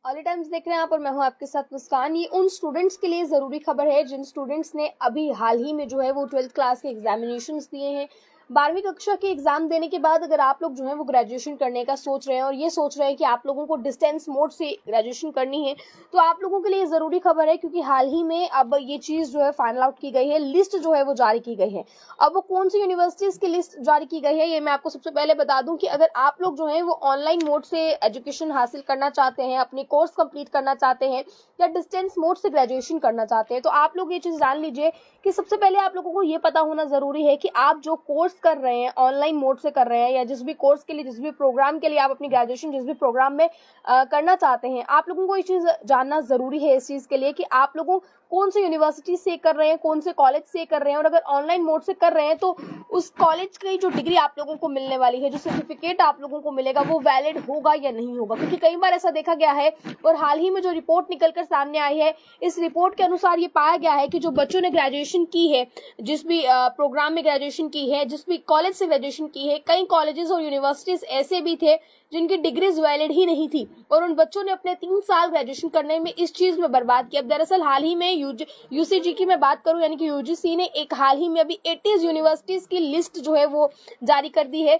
All times देख रहे हैं आप और मैं हूं आपके साथ मुस्कान। ये उन स्टूडेंट्स के लिए ज़रूरी खबर है जिन स्टूडेंट्स ने अभी हाल ही में जो है वो 12th क्लास के एग्जामिनेशंस दिए हैं। 12वीं कक्षा के एग्जाम देने के बाद अगर आप लोग जो है वो ग्रेजुएशन करने का सोच रहे हैं और ये सोच रहे हैं कि आप लोगों को डिस्टेंस मोड से ग्रेजुएशन करनी है, तो आप लोगों के लिए ज़रूरी खबर है, क्योंकि हाल ही में अब ये चीज़ जो है फाइनल आउट की गई है, लिस्ट जो है वो जारी की गई है। अब वो कौन सी यूनिवर्सिटीज़ की लिस्ट जारी की गई है ये मैं आपको सबसे पहले बता दूं कि अगर आप लोग जो है वो ऑनलाइन मोड से एजुकेशन हासिल करना चाहते हैं, अपनी कोर्स कंप्लीट करना चाहते हैं या डिस्टेंस मोड से ग्रेजुएशन करना चाहते हैं, तो आप लोग ये चीज़ जान लीजिए कि सबसे पहले आप लोगों को ये पता होना ज़रूरी है कि आप जो कोर्स कर रहे हैं, ऑनलाइन मोड से कर रहे हैं या जिस भी कोर्स के लिए, जिस भी प्रोग्राम के लिए आप अपनी ग्रेजुएशन जिस भी प्रोग्राम में करना चाहते हैं, आप लोगों को ये चीज़ जानना ज़रूरी है इस चीज़ के लिए कि आप लोगों कौन सी यूनिवर्सिटी से कर रहे हैं, कौन से कॉलेज से कर रहे हैं, और अगर ऑनलाइन मोड से कर रहे हैं तो उस कॉलेज की जो डिग्री आप लोगों को मिलने वाली है, जो सर्टिफिकेट आप लोगों को मिलेगा, वो वैलिड होगा या नहीं होगा। क्योंकि कई बार ऐसा देखा गया है और हाल ही में जो रिपोर्ट निकलकर सामने आई है, इस रिपोर्ट के अनुसार ये पाया गया है कि जो बच्चों ने ग्रेजुएशन की है, जिस भी प्रोग्राम में ग्रेजुएशन की है, जिस भी कॉलेज से ग्रेजुएशन की है, कई कॉलेजेस और यूनिवर्सिटीज ऐसे भी थे जिनकी डिग्रीज वैलिड ही नहीं थी और उन बच्चों ने अपने 3 साल ग्रेजुएशन करने में इस चीज में बर्बाद किया। अब दरअसल हाल ही में यूसीजी की मैं बात करूं, यानी कि यूजीसी ने एक हाल ही में अभी 80 यूनिवर्सिटीज की लिस्ट जो है वो जारी कर दी है।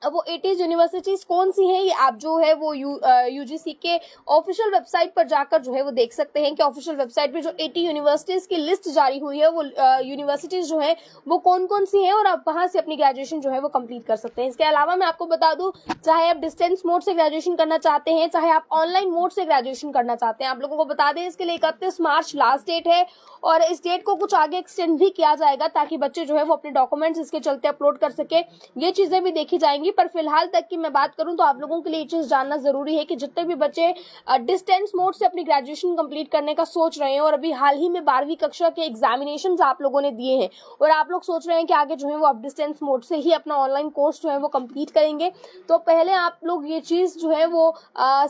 अब वो 80 यूनिवर्सिटीज कौन सी हैं, ये आप जो है वो यूजीसी के ऑफिशियल वेबसाइट पर जाकर जो है वो देख सकते हैं कि ऑफिशियल वेबसाइट पे जो 80 यूनिवर्सिटीज की लिस्ट जारी हुई है, वो यूनिवर्सिटीज जो है वो कौन कौन सी हैं और आप वहां से अपनी ग्रेजुएशन जो है वो कंप्लीट कर सकते हैं। इसके अलावा मैं आपको बता दूं, चाहे आप डिस्टेंस मोड से ग्रेजुएशन करना चाहते हैं, चाहे आप ऑनलाइन मोड से ग्रेजुएशन करना चाहते हैं, आप लोगों को बता दें इसके लिए 31 मार्च लास्ट डेट है और इस डेट को कुछ आगे एक्सटेंड भी किया जाएगा ताकि बच्चे जो है वो अपने डॉक्यूमेंट्स इसके चलते अपलोड कर सके। ये चीजें भी देखी जाएंगी, पर फिलहाल तक की मैं बात करूं तो आप लोगों के लिए ये चीज जानना जरूरी है कि जितने भी बच्चे डिस्टेंस मोड से अपनी ग्रेजुएशन कंप्लीट करने का सोच रहे हैं और अभी हाल ही में 12वीं कक्षा के एग्जामिनेशन आप लोगों ने दिए हैं और आप लोग सोच रहे हैं कि आगे जो है वो आप डिस्टेंस मोड से ही अपना ऑनलाइन कोर्स जो है वो कंप्लीट करेंगे, तो पहले आप लोग ये चीज जो है वो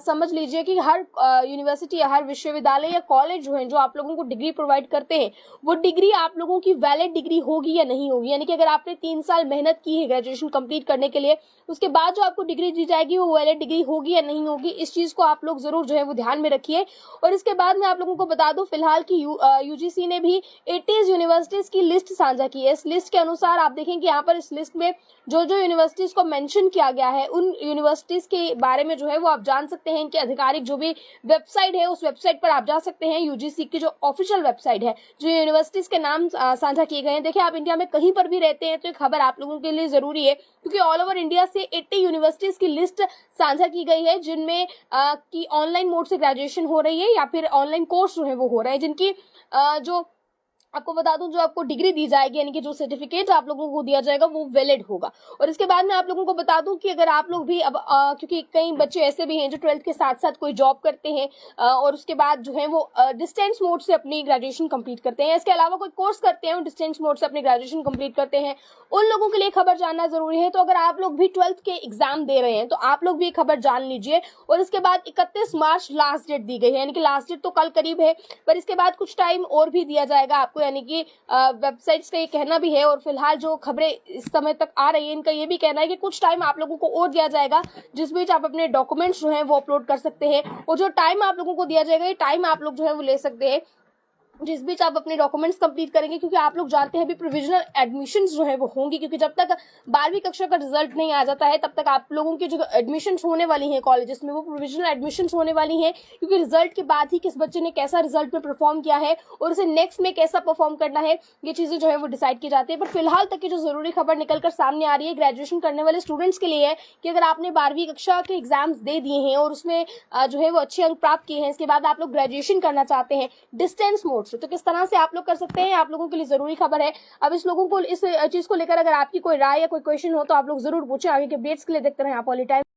समझ लीजिए कि हर यूनिवर्सिटी या हर विश्वविद्यालय या कॉलेज जो है जो आप लोगों को डिग्री प्रोवाइड करते हैं, वो डिग्री आप लोगों की वैलिड डिग्री होगी या नहीं होगी। यानी कि अगर आपने 3 साल मेहनत की है ग्रेजुएशन कंप्लीट करने के लिए, उसके बाद जो आपको डिग्री दी जाएगी वो वैलिड डिग्री होगी या नहीं होगी, इस चीज को आप लोग जरूर जो है वो ध्यान में रखिए। और इसके बाद मैं आप लोगों को बता दूं फिलहाल की यूजीसी ने भी 80 यूनिवर्सिटीज की लिस्ट साझा की है। इस लिस्ट के अनुसार आप देखें कि यहाँ पर इस लिस्ट में जो जो यूनिवर्सिटीज को मेंशन किया गया है, उन यूनिवर्सिटीज के बारे में जो है वो आप जान सकते हैं कि आधिकारिक जो भी वेबसाइट है उस वेबसाइट पर आप जा सकते हैं। यूजीसी की जो ऑफिशियल वेबसाइट है, जो यूनिवर्सिटीज के नाम साझा किए गए हैं, देखिए आप इंडिया में कहीं पर भी रहते हैं तो ये खबर आप लोगों के लिए जरूरी है, क्योंकि ऑल ओवर इंडिया से 80 यूनिवर्सिटीज की लिस्ट साझा की गई है जिनमें की ऑनलाइन मोड से ग्रेजुएशन हो रही है या फिर ऑनलाइन कोर्स जो है वो हो रहे हैं, जिनकी जो आपको बता दूं जो आपको डिग्री दी जाएगी, यानी कि जो सर्टिफिकेट आप लोगों को दिया जाएगा वो वैलिड होगा। और इसके बाद में आप लोगों को बता दूं कि अगर आप लोग भी अब क्योंकि कई बच्चे ऐसे भी हैं जो 12th के साथ साथ कोई जॉब करते हैं और उसके बाद जो है वो डिस्टेंस मोड से अपनी ग्रेजुएशन कंप्लीट करते हैं, इसके अलावा कोई कोर्स करते हैं डिस्टेंस मोड से अपनी ग्रेजुएशन कंप्लीट करते हैं, उन लोगों के लिए खबर जानना जरूरी है। तो अगर आप लोग भी 12th के एग्जाम दे रहे हैं तो आप लोग भी खबर जान लीजिए। और इसके बाद 31 मार्च लास्ट डेट दी गई है, यानी कि लास्ट डेट तो कल करीब है, पर इसके बाद कुछ टाइम और भी दिया जाएगा आपको, यानी कि वेबसाइट्स का ये कहना भी है और फिलहाल जो खबरें इस समय तक आ रही है इनका ये भी कहना है कि कुछ टाइम आप लोगों को और दिया जाएगा जिस बीच आप अपने डॉक्यूमेंट्स जो हैं वो अपलोड कर सकते हैं। और जो टाइम आप लोगों को दिया जाएगा ये टाइम आप लोग जो है वो ले सकते हैं जिस बीच आप अपने डॉक्यूमेंट्स कंप्लीट करेंगे, क्योंकि आप लोग जानते हैं अभी प्रोविजनल एडमिशंस जो है वो होंगी, क्योंकि जब तक 12वीं कक्षा का रिजल्ट नहीं आ जाता है तब तक आप लोगों की जो एडमिशंस होने वाली हैं कॉलेजेस में वो प्रोविजनल एडमिशंस होने वाली हैं, क्योंकि रिजल्ट के बाद ही किस बच्चे ने कैसा रिजल्ट में परफॉर्म किया है और उसे नेक्स्ट में कैसा परफॉर्म करना है, ये चीजें जो है वो डिसाइड की जाती है। पर फिलहाल तक की जो जरूरी खबर निकलकर सामने आ रही है ग्रेजुएशन करने वाले स्टूडेंट्स के लिए है कि अगर आपने 12वीं कक्षा के एग्जाम्स दे दिए हैं और उसमें जो है वो अच्छे अंक प्राप्त किए हैं, इसके बाद आप लोग ग्रेजुएशन करना चाहते हैं डिस्टेंस मोड से, तो किस तरह से आप लोग कर सकते हैं, आप लोगों के लिए जरूरी खबर है। अब इस लोगों को इस चीज को लेकर अगर आपकी कोई राय या कोई क्वेश्चन हो तो आप लोग जरूर पूछें। आगे के अपडेट्स के लिए देखते रहें आप ऑल टाइम।